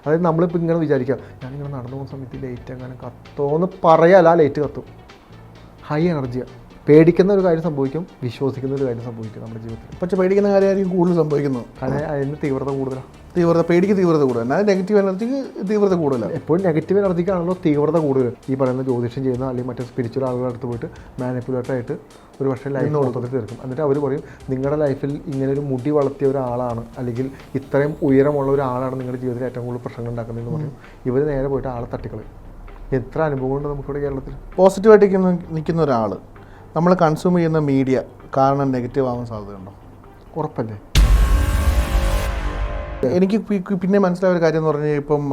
അതായത് നമ്മളിപ്പോൾ ഇങ്ങനെ വിചാരിക്കുക ഞാനിങ്ങനെ നടന്നു പോകുന്ന സമയത്ത് ലൈറ്റ് അങ്ങനെ കത്തോന്ന് പറയാല്ല, ലൈറ്റ് കത്തും. ഹൈ എനർജിയാണ്. പേടിക്കുന്ന ഒരു കാര്യം സംഭവിക്കും, വിശ്വസിക്കുന്ന ഒരു കാര്യം സംഭവിക്കും നമ്മുടെ ജീവിതത്തിൽ. പക്ഷേ പേടിക്കുന്ന കാര്യമായിരിക്കും കൂടുതൽ സംഭവിക്കുന്നത്. കാരണം അതിന് തീവ്രത കൂടുതലാണ്. പേടിക്ക് തീവ്രത കൂടുതൽ, അതായത് നെഗറ്റീവ് എനർജിക്ക് തീവ്രത കൂടുതലാണ്. എപ്പോഴും നെഗറ്റീവ് എനർജിക്കാണല്ലോ തീവ്രത കൂടുതൽ. ഈ പറയുന്ന ജ്യോതിഷം ചെയ്യുന്ന അല്ലെങ്കിൽ മറ്റേ സ്പിരിച്വൽ ആളുകളുടെ അടുത്ത് പോയിട്ട് മാനിപ്പുലേറ്ററായിട്ട് ഒരു പക്ഷേ ലൈഫ് മൊത്തത്തിൽ തീർക്കും. എന്നിട്ട് അവർ പറയും നിങ്ങളുടെ ലൈഫിൽ ഇങ്ങനെ ഒരു മുടി വളർത്തിയ ഒരാളാണ് അല്ലെങ്കിൽ ഇത്രയും ഉയരമുള്ള ഒരാളാണ് നിങ്ങളുടെ ജീവിതത്തിൽ ഏറ്റവും കൂടുതൽ പ്രശ്നങ്ങൾ ഉണ്ടാക്കുന്നതെന്ന് പറയും. ഇവർ നേരെ പോയിട്ട് ആളെ തട്ടിക്കളയും. എത്ര അനുഭവമുണ്ട് നമുക്കിവിടെ കേരളത്തിൽ. പോസിറ്റീവായിട്ട് നിൽക്കുന്ന ഒരാൾ നമ്മൾ കൺസ്യൂം ചെയ്യുന്ന മീഡിയ കാരണം നെഗറ്റീവ് ആവാൻ സാധ്യതയുണ്ടോ? ഉറപ്പല്ലേ. എനിക്ക് പിന്നെ മനസ്സിലായ ഒരു കാര്യം എന്ന് പറഞ്ഞാൽ ഇപ്പം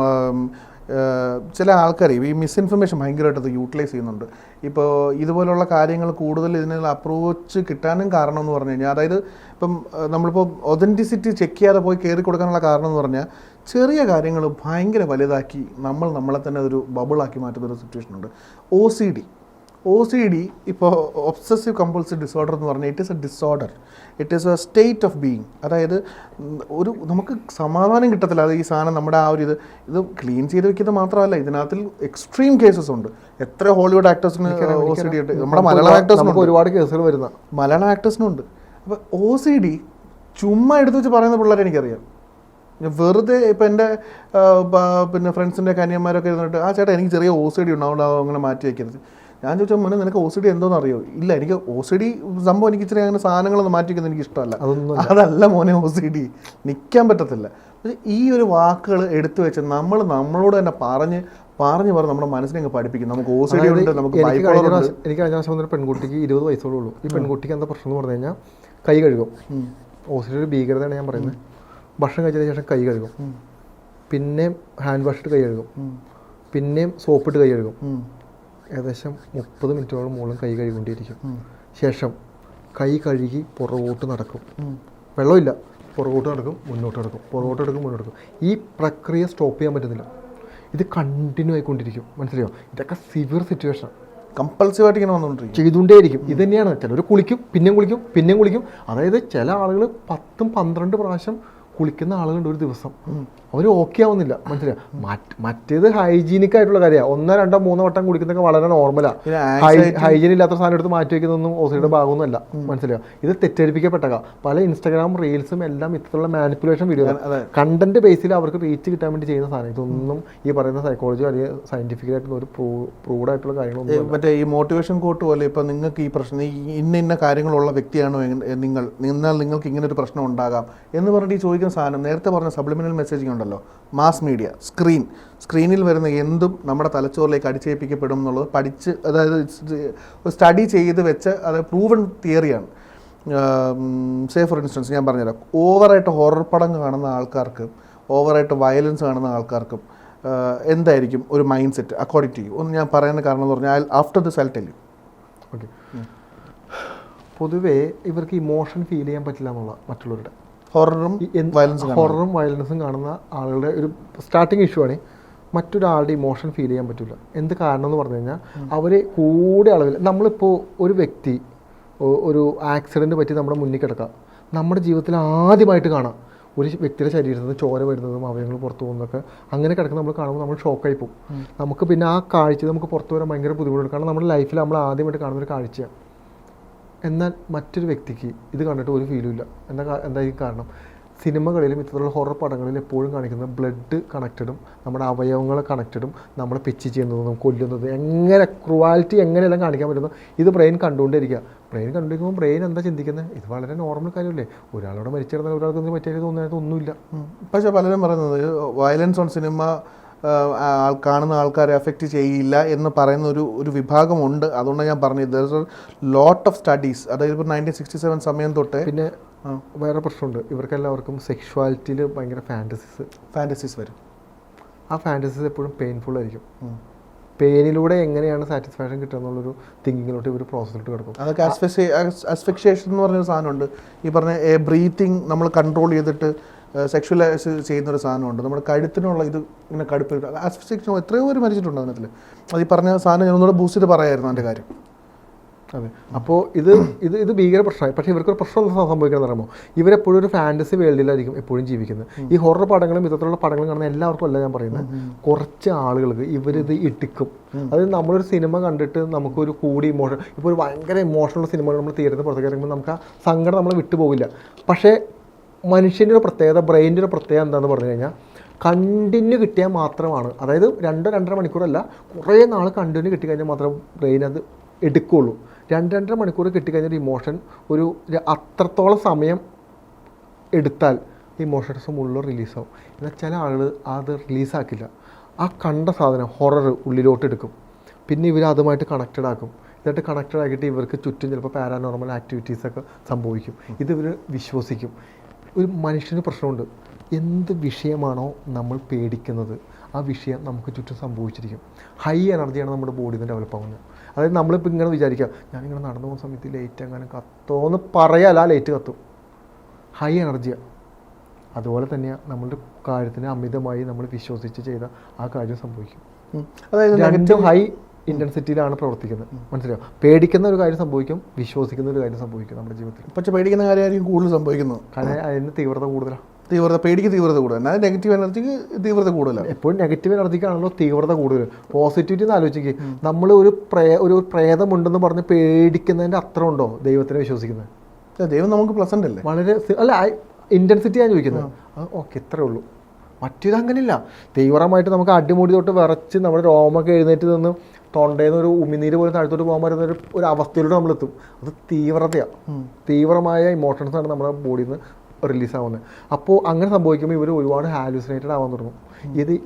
ചില ആൾക്കാർ ഈ മിസ്ഇൻഫർമേഷൻ ഭയങ്കരമായിട്ട് അത് യൂട്ടിലൈസ് ചെയ്യുന്നുണ്ട്. ഇപ്പോൾ ഇതുപോലുള്ള കാര്യങ്ങൾ കൂടുതൽ ഇതിനുള്ള അപ്രോച്ച് കിട്ടാനും കാരണം എന്ന് പറഞ്ഞു കഴിഞ്ഞാൽ, അതായത് ഇപ്പം നമ്മളിപ്പോൾ ഒതൻറ്റിസിറ്റി ചെക്ക് ചെയ്യാതെ പോയി കയറി കൊടുക്കാനുള്ള കാരണം എന്ന് പറഞ്ഞാൽ ചെറിയ കാര്യങ്ങൾ ഭയങ്കര വലുതാക്കി നമ്മളെ തന്നെ ഒരു ബബിളാക്കി മാറ്റുന്നൊരു സിറ്റുവേഷനുണ്ട്. OCD ഇപ്പോൾ ഒബ്സസീവ് കമ്പൾസീവ് ഡിസോർഡർ എന്ന് പറഞ്ഞാൽ it is A disorder, it is A state of being. അതായത് നമുക്ക് സമാധാനം കിട്ടത്തില്ല. അത് ഈ സാധനം നമ്മുടെ ആ ഒരു ഇത് ക്ലീൻ ചെയ്ത് വെക്കുന്നത് മാത്രമല്ല, ഇതിനകത്തിൽ എക്സ്ട്രീം കേസസ് ഉണ്ട്. എത്ര ഹോളിവുഡ് ആക്ടേഴ്സിന് OCD ഉണ്ട്, നമ്മുടെ മലയാളം ആക്ടേഴ്സിന് ഒരുപാട് കേസുകൾ വരുന്ന മലയാളം ആക്ടേഴ്സിനുണ്ട്. അപ്പോൾ OCD ചുമ്മാ എടുത്ത് വെച്ച് പറയുന്ന പിള്ളേരെ എനിക്കറിയാം. വെറുതെ ഇപ്പം എൻ്റെ പിന്നെ ഫ്രണ്ട്സിൻ്റെ കന്യന്മാരൊക്കെ ഇരുന്നിട്ട് ആ ചേട്ടാ എനിക്ക് ചെറിയ OCD ഉണ്ടാവുകൊണ്ട് അങ്ങനെ മാറ്റി വയ്ക്കരുത്. ഞാൻ ചോദിച്ചാൽ മോനെ നിനക്ക് OCD എന്തോന്ന് അറിയോ? ഇല്ല, എനിക്ക് OCD സംഭവം എനിക്ക് ഇച്ചിരി അങ്ങനെ സാധനങ്ങളൊന്നും മാറ്റി വയ്ക്കുന്നത് എനിക്ക് ഇഷ്ടമല്ല. അതല്ല മോനെ OCD, നിൽക്കാൻ പറ്റത്തില്ല. ഈ ഒരു വാക്കുകൾ എടുത്തു വെച്ച് നമ്മളോട് തന്നെ പറഞ്ഞ് നമ്മുടെ മനസ്സിനെ അങ്ങ് പഠിപ്പിക്കും. നമുക്ക് OCD ഉണ്ട്, നമുക്ക് ബൈപ്പോളർ ഉണ്ട്. എനിക്ക് കഴിഞ്ഞ ദിവസം ഒരു പെൺകുട്ടിക്ക് 20 വയസ്സോളേ ഉള്ളൂ. ഈ പെൺകുട്ടിക്ക് എന്താ പ്രശ്നം എന്ന് പറഞ്ഞു കഴിഞ്ഞാൽ കൈ കഴുകും. OCD ഒരു ഭീകരതയാണ് ഞാൻ പറയുന്നത്. ഭക്ഷണം കഴിച്ചതിന് ശേഷം കൈ കഴുകും, പിന്നെയും ഹാൻഡ് വാഷ് ഇട്ട് കൈ കഴുകും, പിന്നെയും സോപ്പിട്ട് കൈ കഴുകും. ഏകദേശം 30 മിനിറ്റോളം മുകളിൽ കൈ കഴുകൊണ്ടിരിക്കും. ശേഷം കൈ കഴുകി പുറകോട്ട് നടക്കും. വെള്ളമില്ല, പുറകോട്ട് നടക്കും, മുന്നോട്ട് നടക്കും, പുറകോട്ട് നടക്കും, മുന്നോട്ട് നടക്കും. ഈ പ്രക്രിയ സ്റ്റോപ്പ് ചെയ്യാൻ പറ്റുന്നില്ല. ഇത് കണ്ടിന്യൂ ആയിക്കൊണ്ടിരിക്കും. മനസ്സിലായോ? ഇതൊക്കെ സിവിയർ സിറ്റുവേഷൻ. കമ്പൾസീവായിട്ട് ഇങ്ങനെ വന്നുകൊണ്ടിരിക്കും, ചെയ്തുകൊണ്ടേയിരിക്കും. ഇത് തന്നെയാണ്. ചിലർ കുളിക്കും, പിന്നെയും കുളിക്കും. അതായത് ചില ആളുകൾ 10-12 പ്രാവശ്യം കുളിക്കുന്ന ആളുകളുണ്ട് ഒരു ദിവസം. അവർ ഓക്കെ ആവുന്നില്ല. മനസ്സിലായോ? മറ്റേത് ഹൈജീനിക് ആയിട്ടുള്ള കാര്യമാണ്. 1, 2, 3 വട്ടം കുടിക്കുന്നതൊക്കെ വളരെ നോർമലാണ്. ഹൈജീൻ ഇല്ലാത്ത സാധനം എടുത്ത് മാറ്റി വയ്ക്കുന്നതൊന്നും OCDയുടെ ഭാഗമൊന്നുമല്ല. മനസ്സിലായോ? ഇത് തെറ്റിദ്ധരിപ്പിക്കപ്പെട്ട പല ഇൻസ്റ്റാഗ്രാം റീൽസും എല്ലാം ഇത്തരത്തിലുള്ള മാനിപ്പുലേഷൻ വീഡിയോ കണ്ടന്റ് ബേസിൽ അവർക്ക് റീച്ച് കിട്ടാൻ വേണ്ടി ചെയ്യുന്ന സാധനം. ഇതൊന്നും ഈ പറയുന്ന സൈക്കോളജി അല്ലെങ്കിൽ സയന്റിഫിക് ആയിട്ടുള്ള ഒരു പ്രൂവ്ഡ് ആയിട്ടുള്ള കാര്യങ്ങളൊന്നും. മറ്റേ ഈ മോട്ടിവേഷൻ കോട്ട് പോലെ ഇപ്പം നിങ്ങൾക്ക് ഈ പ്രശ്നം ഇന്ന കാര്യങ്ങളുള്ള വ്യക്തിയാണോ നിങ്ങൾക്ക് ഇങ്ങനെ ഒരു പ്രശ്നം ഉണ്ടാകാം എന്ന് പറഞ്ഞിട്ട് ഈ ചോദിക്കുന്ന സാധനം നേരത്തെ പറഞ്ഞ സബ്ലിമിനൽ മെസ്സേജിങ് ഉണ്ടല്ലോ, മാസ് മീഡിയ സ്ക്രീനിൽ വരുന്ന എന്തും നമ്മുടെ തലച്ചോറിലേക്ക് അടിച്ചേൽപ്പിക്കപ്പെടും എന്നുള്ളത് പഠിച്ച്, അതായത് സ്റ്റഡി ചെയ്ത് വെച്ച് അത് പ്രൂവൺ തിയറിയാണ്. സേ ഫോർ ഇൻസ്റ്റൻസ് ഞാൻ പറഞ്ഞുതരാം, ഓവറായിട്ട് ഹൊറർ പടം കാണുന്ന ആൾക്കാർക്കും ഓവറായിട്ട് വയലൻസ് കാണുന്ന ആൾക്കാർക്കും എന്തായിരിക്കും ഒരു mind set according to you? ഒന്ന് ഞാൻ പറയുന്ന കാരണം എന്ന് പറഞ്ഞാൽ after this I tell you. Okay, പൊതുവേ ഇവർക്ക് ഇമോഷൻ ഫീൽ ചെയ്യാൻ പറ്റില്ല എന്നുള്ള മറ്റുള്ളവരുടെ ഹൊററും വയലൻസും കാണുന്ന ആളുകളുടെ ഒരു സ്റ്റാർട്ടിങ് ഇഷ്യൂ ആണ്. മറ്റൊരാളുടെ ഇമോഷൻ ഫീൽ ചെയ്യാൻ പറ്റില്ല. എന്ത് കാരണം എന്ന് പറഞ്ഞു കഴിഞ്ഞാൽ അവർ കൂടെ അളവിൽ നമ്മളിപ്പോൾ ഒരു വ്യക്തി ഒരു ആക്സിഡൻറ്റ് പറ്റി നമ്മുടെ മുന്നിൽ കിടക്കാം. നമ്മുടെ ജീവിതത്തിൽ ആദ്യമായിട്ട് കാണാം ഒരു വ്യക്തിയുടെ ശരീരത്തിൽ നിന്ന് ചോര വരുന്നതും അവയവങ്ങൾ പുറത്തു പോകുന്നതൊക്കെ. അങ്ങനെ കിടക്കുന്ന നമ്മൾ കാണുമ്പോൾ നമ്മൾ ഷോക്കായി പോകും. നമുക്ക് പിന്നെ ആ കാഴ്ച നമുക്ക് പുറത്തു വരാൻ ഭയങ്കര ബുദ്ധിമുട്ടുണ്ട്. കാരണം നമ്മുടെ ലൈഫിൽ നമ്മൾ ആദ്യമായിട്ട് കാണുന്ന ഒരു കാഴ്ചയാണ്. എന്നാൽ മറ്റൊരു വ്യക്തിക്ക് ഇത് കണ്ടിട്ട് ഒരു ഫീലും ഇല്ല. എന്തായിരിക്കും കാരണം? സിനിമകളിലും ഇത്തരത്തിലുള്ള ഹൊറർ പടങ്ങളിലും എപ്പോഴും കാണിക്കുന്നത് ബ്ലഡ് കണക്റ്റഡും നമ്മുടെ അവയവങ്ങൾ കണക്റ്റഡും നമ്മളെ പിച്ച് ചെയ്യുന്നതും കൊല്ലുന്നത് എങ്ങനെ ക്രുവാലിറ്റി എങ്ങനെയെല്ലാം കാണിക്കാൻ പറ്റുന്നു. ഇത് ബ്രെയിൻ കണ്ടുകൊണ്ടിരിക്കുക. ബ്രെയിൻ കണ്ടുകൊണ്ടിരിക്കുമ്പോൾ ബ്രെയിൻ എന്താ ചിന്തിക്കുന്നത്? ഇത് വളരെ നോർമൽ കാര്യമല്ലേ. ഒരാളോട് മരിച്ചിരുന്നാൽ ഒരാൾക്കൊന്നും പറ്റിയാൽ തോന്നുന്നത് ഒന്നുമില്ല. പക്ഷേ പലരും പറയുന്നത് വയലൻസ് ഓൺ സിനിമ കാണുന്ന ആൾക്കാരെ അഫക്റ്റ് ചെയ്യില്ല എന്ന് പറയുന്ന ഒരു വിഭാഗമുണ്ട്. അതുകൊണ്ടാണ് ഞാൻ പറഞ്ഞത് there is a lot of studies. അതായത് ഇപ്പോൾ 1967 സമയം തൊട്ട്. പിന്നെ വേറെ പ്രശ്നമുണ്ട്, ഇവർക്കെല്ലാവർക്കും സെക്ഷുവാലിറ്റിയിൽ ഭയങ്കര ഫാൻറ്റസീസ് വരും. ആ ഫാൻറ്റസീസ് എപ്പോഴും പെയിൻഫുൾ ആയിരിക്കും. പെയിനിലൂടെ എങ്ങനെയാണ് സാറ്റിസ്ഫാക്ഷൻ കിട്ടുക എന്നുള്ളൊരു തിങ്കിങ്ങിലോട്ട് ഇവർ പ്രോസസ്സിലോട്ട് കിടക്കും. അതൊക്കെ അസ്ഫിക്സിയേഷൻ എന്ന് പറഞ്ഞൊരു സാധനമുണ്ട്. ഈ പറഞ്ഞ ബ്രീത്തിങ് നമ്മൾ കൺട്രോൾ ചെയ്തിട്ട് സെക്ഷുവലൈസ് ചെയ്യുന്നൊരു സാധനമുണ്ട്. നമ്മുടെ കഴുത്തിനുള്ള ഇത് ഇങ്ങനെ കടുപ്പ് അസ്ഫിക്സിയേഷൻ എത്രയോ പേര് മരിച്ചിട്ടുണ്ട് അതിനകത്തിൽ. അത് ഈ പറഞ്ഞ സാധനം ഞാൻ ഒന്നുകൂടെ ബൂസ്റ്റ് ചെയ്ത് പറയായിരുന്നു അതിൻ്റെ കാര്യം. അതെ. അപ്പോൾ ഇത് ഇത് ഇത് ഭീകര പ്രശ്നമായി. പക്ഷേ ഇവർക്കൊരു പ്രശ്നം എന്താ സംഭവിക്കണമെന്ന് പറയുമ്പോൾ ഇവരെപ്പോഴും ഒരു ഫാൻറ്റസി വേൾഡിലായിരിക്കും എപ്പോഴും ജീവിക്കുന്നത്. ഈ ഹൊറർ പടങ്ങളും ഇത്തരത്തിലുള്ള പടങ്ങളും കാണുന്ന എല്ലാവർക്കും അല്ല ഞാൻ പറയുന്നത്, കുറച്ച് ആളുകൾക്ക് ഇവരിത് ഇട്ടിക്കും. അതായത് നമ്മളൊരു സിനിമ കണ്ടിട്ട് നമുക്കൊരു കൂടി ഇമോഷൻ, ഇപ്പോൾ ഒരു ഭയങ്കര ഇമോഷണൽ സിനിമകൾ നമ്മൾ തിയേറ്ററിൽ പുറത്തേക്ക് ഇറങ്ങുമ്പോൾ നമുക്ക് ആ സങ്കടം നമ്മളെ വിട്ടുപോകില്ല. പക്ഷേ മനുഷ്യൻ്റെ ഒരു പ്രത്യേകത, ബ്രെയിൻ്റെ ഒരു പ്രത്യേകത എന്താണെന്ന് പറഞ്ഞു കഴിഞ്ഞാൽ കണ്ടിന്യൂ കിട്ടിയാൽ മാത്രമാണ്, അതായത് 2-2.5 മണിക്കൂറല്ല, കുറേ നാൾ കണ്ടിന്യൂ കിട്ടിക്കഴിഞ്ഞാൽ മാത്രം ബ്രെയിൻ അത് എടുക്കുകയുള്ളൂ. 2-2.5 മണിക്കൂർ കിട്ടിക്കഴിഞ്ഞാൽ ഇമോഷൻ ഒരു അത്രത്തോളം സമയം എടുത്താൽ ഇമോഷൻസ് മുഴുവൻ റിലീസാവും. എന്നാൽ ചില ആളുകൾ അത് റിലീസാക്കില്ല. ആ കണ്ട സാധനം ഹൊറർ ഉള്ളിലോട്ട് എടുക്കും, പിന്നെ ഇവർ അതുമായിട്ട് കണക്റ്റഡ് ആക്കും. എന്നിട്ട് കണക്റ്റഡ് ആക്കിയിട്ട് ഇവർക്ക് ചുറ്റും ചിലപ്പോൾ പാരാനോർമൽ ആക്ടിവിറ്റീസൊക്കെ സംഭവിക്കും. ഇത് ഇവർ വിശ്വസിക്കും. ഒരു മനുഷ്യന് പ്രശ്നമുണ്ട്, എന്ത് വിഷയമാണോ നമ്മൾ പേടിക്കുന്നത് ആ വിഷയം നമുക്ക് ചുറ്റും സംഭവിച്ചിരിക്കും. ഹൈ എനർജിയാണ് നമ്മുടെ ബോഡിയിൽ നിന്ന് ഡെവലപ്പ് ആവുന്നത്. അതായത് നമ്മളിപ്പോൾ ഇങ്ങനെ വിചാരിക്കുക, ഞാനിങ്ങനെ നടന്നു പോകുന്ന സമയത്ത് ലൈറ്റ് അങ്ങനെ കത്തോന്ന് പറയാല്ല, ആ ലൈറ്റ് കത്തും. ഹൈ എനർജിയാണ്. അതുപോലെ തന്നെയാണ് നമ്മളുടെ കാര്യത്തിന് അമിതമായി നമ്മൾ വിശ്വസിച്ച് ചെയ്ത ആ കാര്യം സംഭവിക്കും. അതായത് രണ്ടും ഹൈ ഇൻറ്റൻസിറ്റിയിലാണ് പ്രവർത്തിക്കുന്നത്. മനസ്സിലായോ? പേടിക്കുന്ന ഒരു കാര്യം സംഭവിക്കും, വിശ്വസിക്കുന്ന ഒരു കാര്യം സംഭവിക്കും നമ്മുടെ ജീവിതത്തിൽ. പക്ഷേ പേടിക്കുന്ന കാര്യമായിരിക്കും കൂടുതൽ സംഭവിക്കുന്നത്. കാരണം അതിന് തീവ്രത കൂടുതലാണ്. പേടിക്ക് തീവ്രത കൂടുതൽ, അതായത് നെഗറ്റീവ് എനർജിക്ക് തീവ്രത കൂടുതലാണ്. എപ്പോഴും നെഗറ്റീവ് എനർജിക്കാണല്ലോ തീവ്രത കൂടുതൽ. പോസിറ്റിവിറ്റി എന്ന് ആലോചിക്കുക, നമ്മൾ ഒരു പ്രേതമുണ്ടെന്ന് പറഞ്ഞ് പേടിക്കുന്നതിൻ്റെ അത്ര ഉണ്ടോ ദൈവത്തിനെ വിശ്വസിക്കുന്നത്? ദൈവം നമുക്ക് പ്ലസന്റ് അല്ലേ? വളരെ അല്ല, ഇൻറ്റൻസിറ്റി ഞാൻ ചോദിക്കുന്നത്. ഓക്കെ, ഇത്രേ ഉള്ളൂ. മറ്റേത് അങ്ങനെയില്ല. തീവ്രമായിട്ട് നമുക്ക് അടിമുടി തൊട്ട് വിറച്ച് നമ്മുടെ രോമൊക്കെ എഴുന്നേറ്റ് നിന്ന് തൊണ്ടയിൽ നിന്ന് ഒരു ഉമിനീര് പോലും താഴ്ത്തോട്ട് പോകാൻ പറ്റുന്ന ഒരു അവസ്ഥയിലൂടെ നമ്മളെത്തും. അത് തീവ്രതയാണ്. തീവ്രമായ ഇമോഷൻസാണ് നമ്മുടെ ബോഡിയിൽ നിന്ന് റിലീസാവുന്നത്. അപ്പോൾ അങ്ങനെ സംഭവിക്കുമ്പോൾ ഇവർ ഒരുപാട് ഹാലൂസിനേറ്റഡ് ആവാൻ തുടങ്ങും.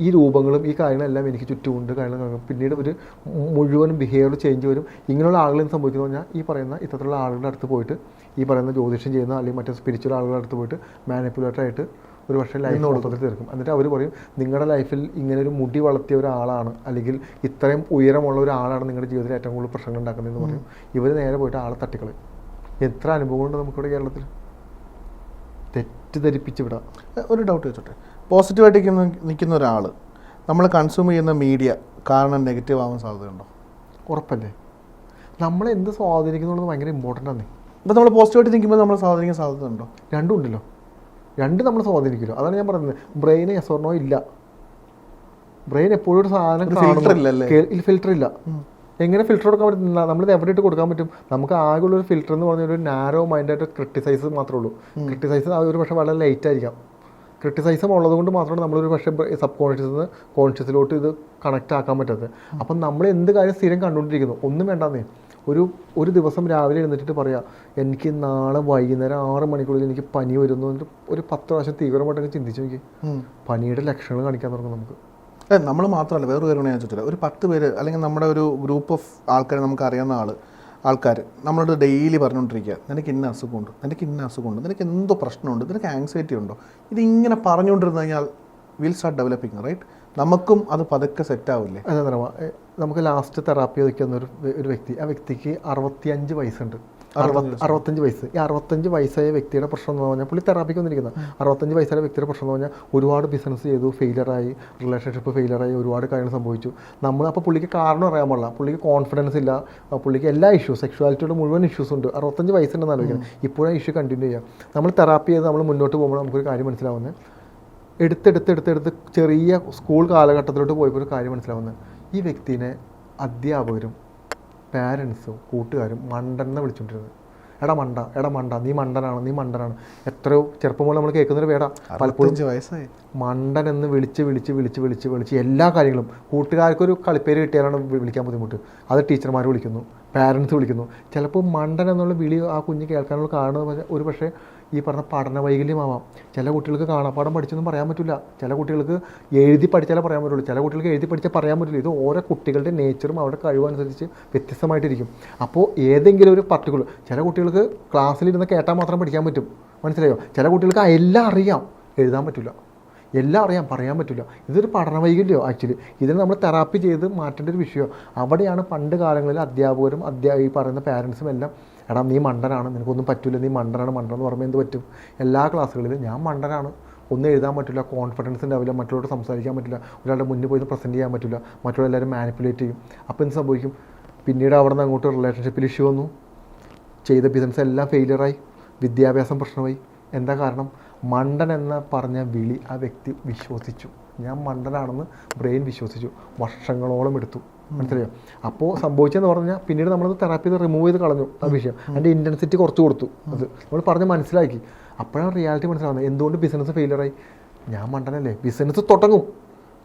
ഈ രൂപങ്ങളും ഈ കാര്യങ്ങളെല്ലാം എനിക്ക് ചുറ്റുമുണ്ട് കാര്യങ്ങൾ. പിന്നീട് ഒരു മുഴുവനും ബിഹേവിയർ ചേഞ്ച് വരും. ഇങ്ങനെയുള്ള ആളുകൾ എന്ത് സംഭവിക്കുന്നു പറഞ്ഞാൽ ഈ പറയുന്ന ഇത്തരത്തിലുള്ള ആളുകളുടെ അടുത്ത് പോയിട്ട്, ഈ പറയുന്ന ജ്യോതിഷം ചെയ്യുന്ന അല്ലെങ്കിൽ മറ്റേ സ്പിരിച്വൽ ആളുകളുടെ അടുത്ത് പോയിട്ട് മാനിപ്പുലേറ്ററായിട്ട് ഒരു പക്ഷേ ലൈഫ് കൊടുത്തിട്ട് തീർക്കും. എന്നിട്ട് അവർ പറയും, നിങ്ങളുടെ ലൈഫിൽ ഇങ്ങനെ ഒരു മുടി വളർത്തിയ ഒരാളാണ്, അല്ലെങ്കിൽ ഇത്രയും ഉയരമുള്ള ഒരാളാണ് നിങ്ങളുടെ ജീവിതത്തിൽ ഏറ്റവും കൂടുതൽ പ്രശ്നങ്ങൾ ഉണ്ടാക്കുന്നതെന്ന് പറയും. ഇവർ നേരെ പോയിട്ട് ആളെ തട്ടിക്കളയും. എത്ര അനുഭവമുണ്ട് നമുക്കിവിടെ കേരളത്തിൽ. തെറ്റിദ്ധരിപ്പിച്ച് വിടാം. ഒരു ഡൗട്ട് വെച്ചോട്ടെ, പോസിറ്റീവായിട്ട് നിൽക്കുന്ന ഒരാൾ നമ്മൾ കൺസ്യൂം ചെയ്യുന്ന മീഡിയ കാരണം നെഗറ്റീവ് ആവാൻ സാധ്യതയുണ്ടോ? ഉറപ്പല്ലേ. നമ്മളെന്ത് സ്വാധീനിക്കുന്നുള്ളത് ഭയങ്കര ഇമ്പോർട്ടൻ്റ് ആണ്. അപ്പോൾ നമ്മൾ പോസിറ്റീവായിട്ട് നിൽക്കുമ്പോൾ നമ്മൾ സ്വാധീനിക്കാൻ സാധ്യതയുണ്ടോ? രണ്ടും ഉണ്ടല്ലോ, രണ്ട് നമ്മൾ സ്വാധീനിക്കുമല്ലോ. അതാണ് ഞാൻ പറയുന്നത്. ബ്രെയിന് യെസോർണോ ഇല്ല. ബ്രെയിൻ എപ്പോഴും ഒരു സാധനം ഫിൽറ്റർ ഇല്ല. എങ്ങനെ ഫിൽറ്റർ കൊടുക്കാൻ പറ്റും? നമ്മളിത് എവിടെ ഇട്ട് കൊടുക്കാൻ പറ്റും? നമുക്ക് ആകെയുള്ളൊരു ഫിൽറ്റർ എന്ന് പറഞ്ഞാൽ ഒരു നാരോ മൈൻഡായിട്ട് ക്രിട്ടിസൈസ് മാത്രമേ ഉള്ളൂ. ക്രിട്ടിസൈസ് ഒരു പക്ഷേ വളരെ ലൈറ്റ് ആയിരിക്കാം. ക്രിട്ടിസൈസം ഉള്ളത് കൊണ്ട് മാത്രമാണ് നമ്മളൊരു പക്ഷേ സബ് കോൺഷ്യസിൽ നിന്ന് കോൺഷ്യസിലോട്ട് ഇത് കണക്റ്റ് ആക്കാൻ പറ്റാത്തത്. അപ്പം നമ്മൾ എന്ത് കാര്യം സ്ഥിരം കണ്ടുകൊണ്ടിരിക്കുന്നു. ഒന്നും വേണ്ടാന്നേ, ഒരു ദിവസം രാവിലെ എഴുന്നേറ്റിട്ട് പറയാം, എനിക്ക് നാളെ വൈകുന്നേരം 6 മണിക്കുള്ളിൽ എനിക്ക് പനി വരുന്നു. ഒരു 10 പ്രാവശ്യം തീവ്രമായിട്ടൊക്കെ ചിന്തിച്ചു നോക്കി, പനിയുടെ ലക്ഷണങ്ങൾ കാണിക്കാൻ തുടങ്ങും നമുക്ക്. നമ്മൾ മാത്രമല്ല, വേറൊരു കാര്യം ഞാൻ ചോദിച്ചില്ല. ഒരു 10 പേര് അല്ലെങ്കിൽ നമ്മുടെ ഒരു ഗ്രൂപ്പ് ഓഫ് ആൾക്കാരെ നമുക്ക് അറിയാവുന്ന ആൾക്കാർ നമ്മളോട് ഡെയിലി പറഞ്ഞുകൊണ്ടിരിക്കുക, നിനക്ക് ഇന്ന അസുഖമുണ്ട്, നിനക്ക് ഇന്ന അസുഖമുണ്ട്, നിനക്ക് എന്തോ പ്രശ്നമുണ്ട്, നിനക്ക് ആങ്സൈറ്റി ഉണ്ടോ. ഇതിങ്ങനെ പറഞ്ഞുകൊണ്ടിരുന്നു കഴിഞ്ഞാൽ വിൽ സ്റ്റാർട്ട് ഡെവലപ്പിങ്, റൈറ്റ്? നമുക്കും അത് പതുക്കെ സെറ്റ് ആവില്ലേ? അതെ. നമുക്ക് ലാസ്റ്റ് തെറാപ്പി വയ്ക്കുന്ന ഒരു വ്യക്തി, ആ വ്യക്തിക്ക് 65 വയസ്സുണ്ട്. 65 വയസ്സ്. ഈ 65 വയസ്സായ വ്യക്തിയുടെ പ്രശ്നം എന്ന് പറഞ്ഞാൽ, പുള്ളി തെറാപ്പിക്ക് വന്നിരിക്കുന്നത് 65 വയസ്സായ വ്യക്തിയുടെ പ്രശ്നം എന്ന് പറഞ്ഞാൽ, ഒരുപാട് ബിസിനസ് ചെയ്തു, ഫെയിലറായി, റിലേഷൻഷിപ്പ് ഫെയിലറായി, ഒരുപാട് കാര്യങ്ങൾ സംഭവിച്ചു. അപ്പോൾ പുള്ളിക്ക് കാരണം അറിയാൻ പാടില്ല, പുള്ളിക്ക് കോൺഫിഡൻസ് ഇല്ല, പുള്ളിക്ക് എല്ലാ ഇഷ്യൂസ്, സെക്ഷുവാലിറ്റിയുടെ മുഴുവൻ ഇഷ്യൂസ് ഉണ്ട്. 65 വയസ്സുണ്ടെന്ന് ആലോചിക്കണം. ഇപ്പോഴും ഇഷ്യൂ കണ്ടിന്യൂ ചെയ്യാം. നമ്മൾ തെറാപ്പി ചെയ്ത് നമ്മൾ മുന്നോട്ട് പോകുമ്പോൾ നമുക്കൊരു കാര്യം മനസ്സിലാവുന്നത്, എടുത്ത് ചെറിയ സ്കൂൾ കാലഘട്ടത്തിലോട്ട് പോയപ്പോൾ ഒരു കാര്യം മനസ്സിലാവുന്നത്, ഈ വ്യക്തിനെ അധ്യാപകരും പാരൻസും കൂട്ടുകാരും മണ്ടനെ വിളിച്ചുകൊണ്ടിരുന്നത്. എടാ മണ്ട, നീ മണ്ടനാണ്. എത്രയോ ചെറുപ്പം പോലെ നമ്മൾ കേൾക്കുന്നൊരു വേടാ. പലപ്പോഴും വയസ്സായി മണ്ടൻ എന്ന് വിളിച്ച് എല്ലാ കാര്യങ്ങളും, കൂട്ടുകാർക്കൊരു കളിപ്പേര് കിട്ടിയാലാണ് വിളിക്കാൻ ബുദ്ധിമുട്ട്. അത് ടീച്ചർമാർ വിളിക്കുന്നു, പാരൻസ് വിളിക്കുന്നു. ചിലപ്പോൾ മണ്ടൻ എന്നുള്ള വിളി ആ കുഞ്ഞ് കേൾക്കാനുള്ള കാരണം ഒരു പക്ഷേ ഈ പറഞ്ഞ പഠന വൈകല്യമാവാം. ചില കുട്ടികൾക്ക് കാണാപ്പാടം പഠിച്ചൊന്നും പറയാൻ പറ്റില്ല. ചില കുട്ടികൾക്ക് എഴുതി പഠിച്ചാലേ പറയാൻ പറ്റുള്ളൂ. ചില കുട്ടികൾക്ക് എഴുതി പഠിച്ചാൽ പറയാൻ പറ്റില്ല. ഇത് ഓരോ കുട്ടികളുടെ നേച്ചറും അവരുടെ കഴിവനുസരിച്ച് വ്യത്യസ്തമായിട്ടിരിക്കും. അപ്പോൾ ഏതെങ്കിലും ഒരു പർട്ടിക്കുലർ, ചില കുട്ടികൾക്ക് ക്ലാസ്സിലിരുന്ന് കേട്ടാൽ മാത്രം പഠിക്കാൻ പറ്റും. മനസ്സിലായോ? ചില കുട്ടികൾക്ക് എല്ലാം അറിയാം, എഴുതാൻ പറ്റില്ല. എല്ലാം അറിയാം, പറയാൻ പറ്റില്ല. ഇതൊരു പഠന വൈകല്യമോ ആക്ച്വലി. ഇതിന് നമ്മൾ തെറാപ്പി ചെയ്ത് മാറ്റേണ്ട ഒരു വിഷയമാണ്. അവിടെയാണ് പണ്ട് കാലങ്ങളിൽ അധ്യാപകരും ഈ പറയുന്ന പാരൻസും എല്ലാം, എടാ നീ മണ്ടനാണ്, നിനക്കൊന്നും പറ്റില്ല, നീ മണ്ടനാണ് എന്ന് പറയുമ്പോൾ എന്ത് പറ്റും? എല്ലാ ക്ലാസ്സുകളിലും ഞാൻ മണ്ടനാണ്, ഒന്നും എഴുതാൻ പറ്റില്ല, കോൺഫിഡൻസ് ഉണ്ടാവില്ല, മറ്റുള്ളവരോട് സംസാരിക്കാൻ പറ്റില്ല, ഒരാളുടെ മുന്നിൽ പോയി പ്രസൻറ്റ് ചെയ്യാൻ പറ്റില്ല, മറ്റുള്ള എല്ലാവരും മാനിപ്പുലേറ്റ് ചെയ്യും. അപ്പോൾ എന്ത് സംഭവിക്കും? പിന്നീട് അവിടെ നിന്ന് അങ്ങോട്ട് റിലേഷൻഷിപ്പിൽ ഇഷ്യൂ വന്നു, ചെയ്ത ബിസിനസ് എല്ലാം ഫെയിലിയറായി, വിദ്യാഭ്യാസം പ്രശ്നമായി. എന്താ കാരണം? മണ്ടൻ എന്ന പറഞ്ഞ വിളി ആ വ്യക്തി വിശ്വസിച്ചു. ഞാൻ മണ്ടനാണെന്ന് ബ്രെയിൻ വിശ്വസിച്ചു. വർഷങ്ങളോളം എടുത്തു. മനസ്സിലായോ? അപ്പോൾ സംഭവിച്ചതെന്ന് പറഞ്ഞാൽ പിന്നീട് നമ്മളത് തെറാപ്പി ചെയ്ത് റിമൂവ് ചെയ്ത് കളഞ്ഞു ആ വിഷയം. അതിൻ്റെ ഇൻറ്റൻസിറ്റി കുറച്ച് കൊടുത്തു. അത് നമ്മൾ പറഞ്ഞ് മനസ്സിലാക്കി. അപ്പോഴാണ് റിയാലിറ്റി മനസ്സിലാവുന്നത്. എന്തുകൊണ്ട് ബിസിനസ് ഫെയിലിയറായി? ഞാൻ മണ്ടനല്ലേ. ബിസിനസ് തുടങ്ങും,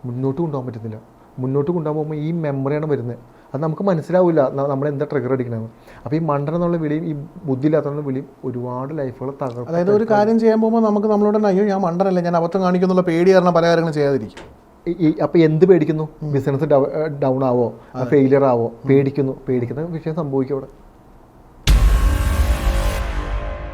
മുന്നോട്ട് കൊണ്ടുപോകാൻ പറ്റുന്നില്ല. മുന്നോട്ട് കൊണ്ടുപോകാൻ പോകുമ്പോൾ ഈ മെമ്മറിയാണ് വരുന്നത്. അത് നമുക്ക് മനസ്സിലാവില്ല നമ്മളെന്താ ട്രിഗർ അടിക്കണമെന്ന്. അപ്പോൾ ഈ മണ്ടൻ എന്നുള്ള വിളിയും ഈ ബുദ്ധിയില്ലാത്ത വിളിയും ഒരുപാട് ലൈഫുകൾ തകർക്കും. അതായത് ഒരു കാര്യം ചെയ്യാൻ പോകുമ്പോൾ നമുക്ക് നമ്മളോട് അയ്യോ ഞാൻ മണ്ടനല്ലേ, ഞാൻ അബദ്ധം കാണിക്കുന്നുള്ള പേടി കാരണം പല കാര്യങ്ങളും ചെയ്യാതിരിക്കും. അപ്പോൾ എന്ത് പേടിക്കുന്നു? ബിസിനസ് ഡൗൺ ആവോ, ഫെയിലിയർ ആവോ, പേടിക്കുന്ന വിഷയം സംഭവിക്കും അവിടെ.